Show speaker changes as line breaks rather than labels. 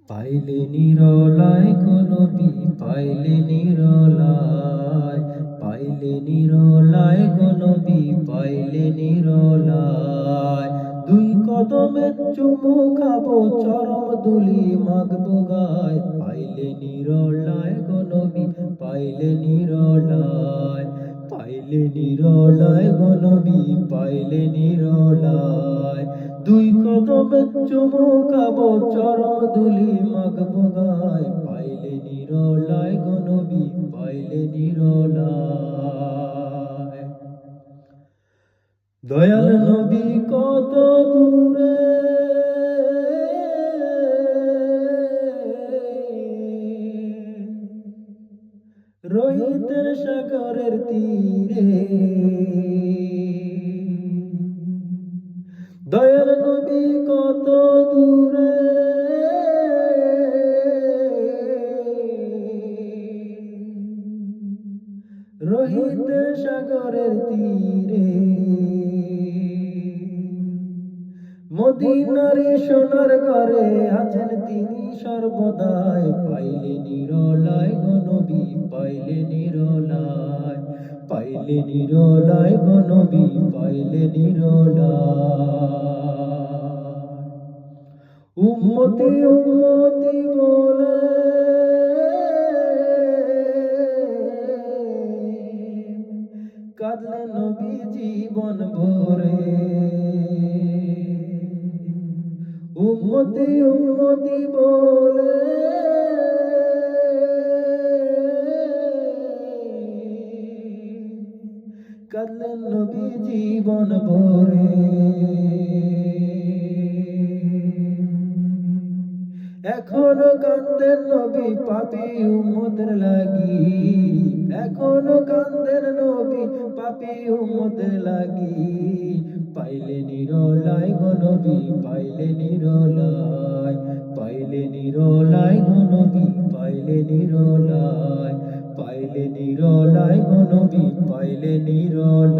পাইলে নিরলায় নবী, পাইলে নিরলায়, পাইলে নিরলায় নবী, পাইলে নিরলায়। দুই কদমে চুমু খাবো, চরম দুলি মাগবো গায়। পাইলে নিরলায় নবী, পাইলে নিরলায়, পাইলে নিরলায় নবী, পাইলে নিরলায়। দুই কদমে চুমু খাবো, চরম দুলি মাগবো গায়। পাইলে নিরলায় নবী, পাইলে নিরলায়। দয়াল নবী কত দূরে, রহিতের সাগরের তীরে। দয়াল নবী কত দূরে, রহিতের সাগরের তীরে। মদিনারি সোনার ঘরে আছেন তিনি সর্বদাই। পাইলে নিরলায় নবী, পাইলে নিরলায়, পাইলে নিরলায় নবী, পাইলে নিরলায়। উম্মতি উম্মতি বলে কাঁদলেন নবী জীবন ভরে। উম্মতি উম্মতি বলে কাঁদলেন নবী জীবন ভরে। এখনো কান্দেন নবী পাপী উম্মতের লাগি, এখনো কান্দেন নবী পাপী উম্মতের লাগি। পাইলে নিরলায় নবী, পাইলে নিরলায়, পাইলে নিরলায় নবী, পাইলে নিরলায়, পাইলে নিরলায় নবী, পাইলে নিরলায়।